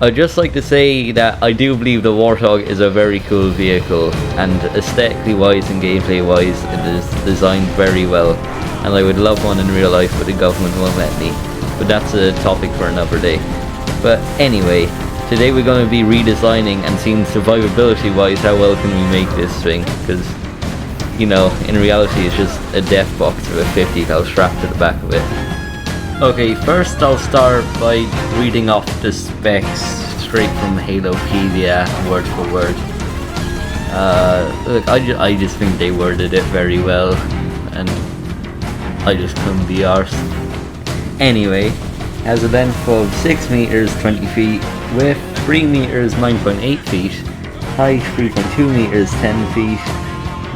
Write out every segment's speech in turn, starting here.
I'd just like to say that I do believe the Warthog is a very cool vehicle, and aesthetically wise and gameplay wise it is designed very well, and I would love one in real life, but the government won't let me. But that's a topic for another day. But anyway, today we're going to be redesigning and seeing survivability wise how well can we make this thing, because you know, in reality it's just a death box with a 50 cal strapped to the back of it. Okay, first I'll start by reading off the specs straight from Halopedia, word for word. Look, I just think they worded it very well, and I just couldn't be arsed. Anyway, has a length of 6 meters 20 feet, width 3 meters 9.8 feet, height 3.2 meters 10 feet,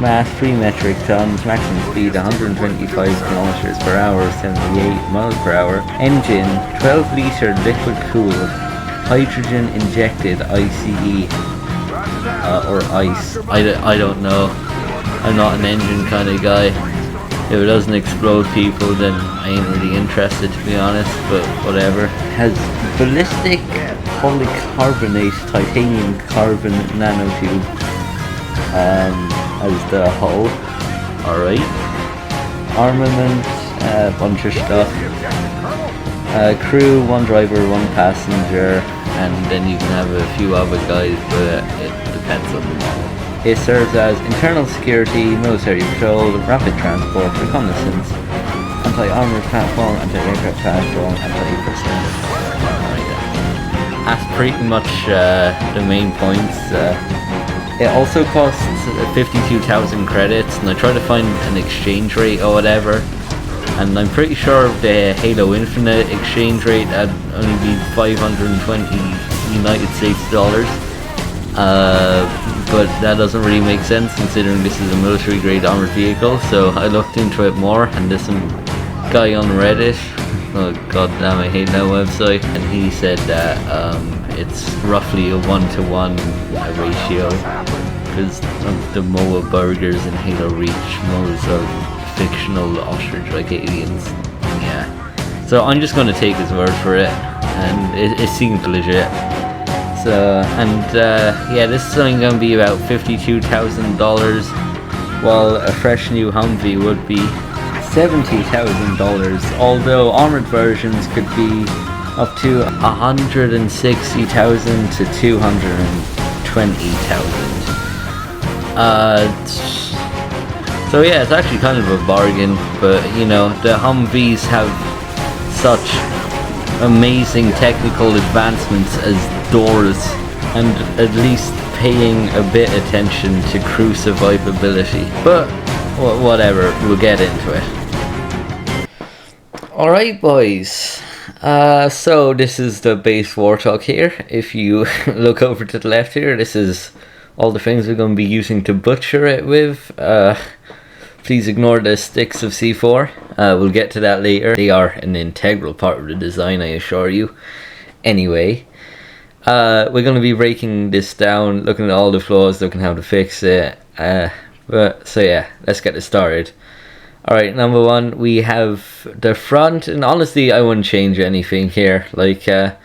mass 3 metric tons, maximum speed 125 kilometers per hour, 78 miles per hour, engine 12 liter liquid cooled, hydrogen injected ICE, or ICE, I don't know, I'm not an engine kind of guy. If it doesn't explode people then I ain't really interested, to be honest, but whatever. Has ballistic polycarbonate titanium carbon nanotube as the hull. Alright. Armament, a bunch of stuff. Crew, 1 driver, 1 passenger, and then you can have a few other guys, but it depends on the model. It serves as internal security, military patrol, rapid transport, reconnaissance, anti-armored platform, anti-aircraft platform, anti-personnel. That's pretty much the main points. It also costs 52,000 credits, and I tried to find an exchange rate or whatever, and I'm pretty sure the Halo Infinite exchange rate would only be 520 United States dollars. But that doesn't really make sense considering this is a military grade armored vehicle, so I looked into it more, and there's some guy on Reddit, oh god damn I hate that website, and he said that it's roughly a 1-to-1 ratio, because of the MOA burgers in Halo Reach, MOAs are fictional ostrich-like aliens. Yeah, so I'm just going to take his word for it, and it seems legit. So, and yeah, this is only going to be about $52,000, while a fresh new Humvee would be $70,000, although armored versions could be up to $160,000 to $220,000. So yeah, it's actually kind of a bargain, but you know, the Humvees have such amazing technical advancements as doors, and at least paying a bit attention to crew survivability, but whatever, we'll get into it. Alright boys, so this is the base Warthog here. If you look over to the left here, this is all the things we're going to be using to butcher it with. Please ignore the sticks of C4, we'll get to that later. They are an integral part of the design, I assure you. Anyway, we're going to be breaking this down, looking at all the flaws, looking how to fix it. So yeah, let's get it started. Alright, number one, we have the front, and honestly I wouldn't change anything here. Like, I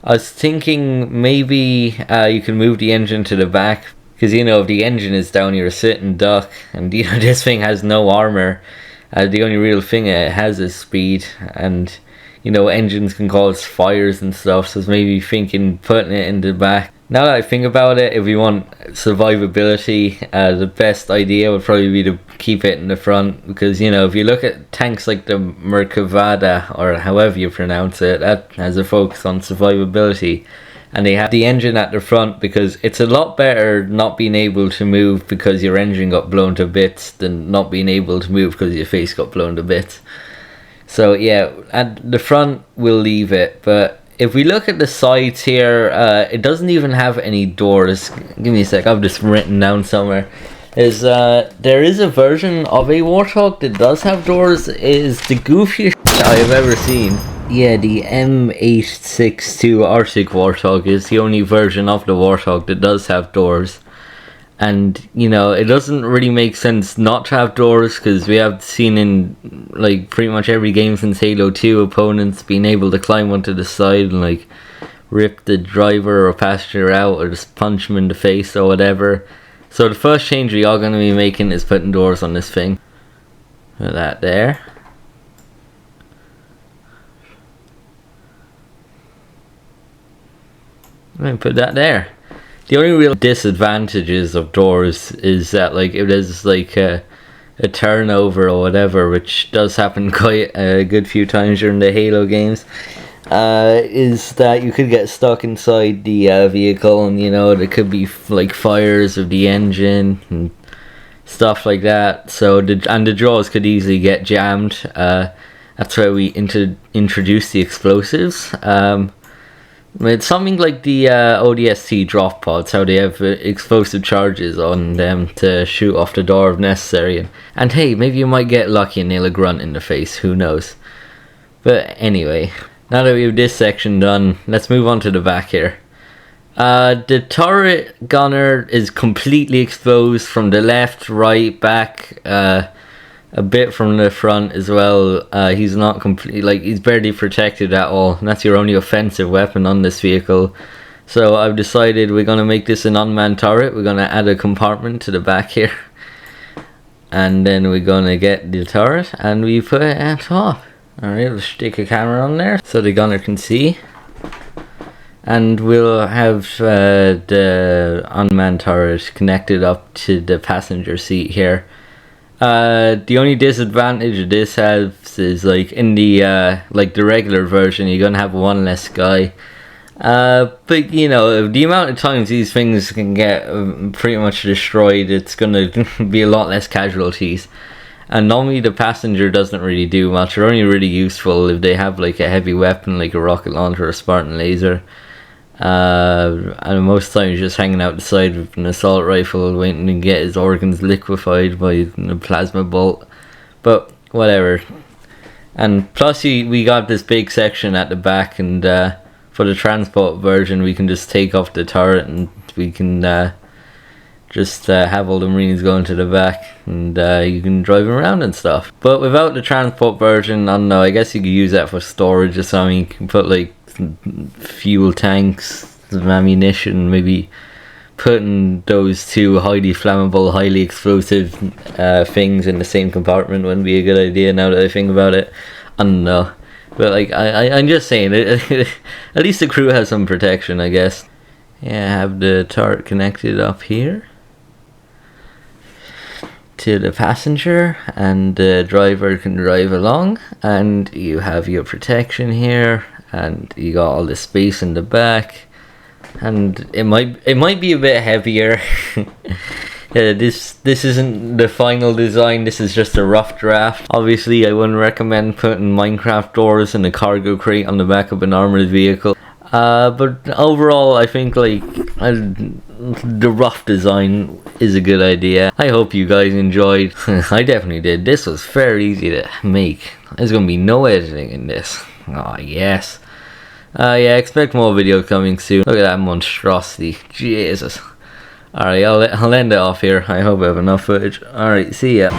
was thinking maybe you can move the engine to the back, because you know, if the engine is down, you're a sitting duck, and you know, this thing has no armor. The only real thing it has is speed, and you know, engines can cause fires and stuff, so it's maybe thinking putting it in the back. Now that I think about it, if we want survivability, the best idea would probably be to keep it in the front, because you know, if you look at tanks like the Merkavada, or however you pronounce it, that has a focus on survivability, and they have the engine at the front because it's a lot better not being able to move because your engine got blown to bits than not being able to move because your face got blown to bits. So yeah, at the front we'll leave it, but if we look at the sides here, it doesn't even have any doors. Give me a sec, I've just written down somewhere. There is a version of a Warthog that does have doors. It is the goofiest I have ever seen. Yeah, the M862 Arctic Warthog is the only version of the Warthog that does have doors. And, you know, it doesn't really make sense not to have doors, because we have seen in, like, pretty much every game since Halo 2, opponents being able to climb onto the side and, like, rip the driver or passenger out or just punch him in the face or whatever. So the first change we are going to be making is putting doors on this thing. Put that there. And put that there. The only real disadvantages of doors is that, like, if there's like a turnover or whatever, which does happen quite a good few times during the Halo games, is that you could get stuck inside the vehicle, and you know there could be like fires of the engine and stuff like that. So the drawers could easily get jammed. That's why we introduced the explosives. It's something like the ODST drop pods, how they have explosive charges on them to shoot off the door if necessary. And hey, maybe you might get lucky and nail a grunt in the face, who knows. But anyway, now that we have this section done, let's move on to the back here. The turret gunner is completely exposed from the left, right, back, a bit from the front as well. He's not completely, like, he's barely protected at all, and that's your only offensive weapon on this vehicle. So I've decided we're going to make this an unmanned turret. We're going to add a compartment to the back here, and then we're going to get the turret and we put it on top. Alright, we'll stick a camera on there so the gunner can see, and we'll have the unmanned turret connected up to the passenger seat here. The only disadvantage of this has is, like, in the like the regular version, you're gonna have one less guy. But you know, the amount of times these things can get pretty much destroyed, it's gonna be a lot less casualties. And normally the passenger doesn't really do much. They're only really useful if they have like a heavy weapon, like a rocket launcher or a Spartan laser. And most times just hanging out the side with an assault rifle waiting to get his organs liquefied by a plasma bolt. But whatever. And plus we got this big section at the back, and for the transport version we can just take off the turret and we can just have all the Marines going to the back, and you can drive them around and stuff. But without the transport version, I don't know, I guess you could use that for storage or something. You can put like fuel tanks, some ammunition, maybe putting those two highly flammable, highly explosive things in the same compartment wouldn't be a good idea now that I think about it. I don't know, but like I'm just saying, at least the crew has some protection, I guess. Yeah, have the turret connected up here to the passenger, and the driver can drive along, and you have your protection here, and you got all the space in the back, and it might be a bit heavier. This isn't the final design, this is just a rough draft. Obviously I wouldn't recommend putting Minecraft doors in a cargo crate on the back of an armored vehicle. But overall I think like the rough design is a good idea. I hope you guys enjoyed. I definitely did. This was very easy to make. There's gonna be no editing in this. Oh yes. Yeah, expect more videos coming soon. Look at that monstrosity. Jesus. Alright, I'll end it off here. I hope I have enough footage. Alright, see ya.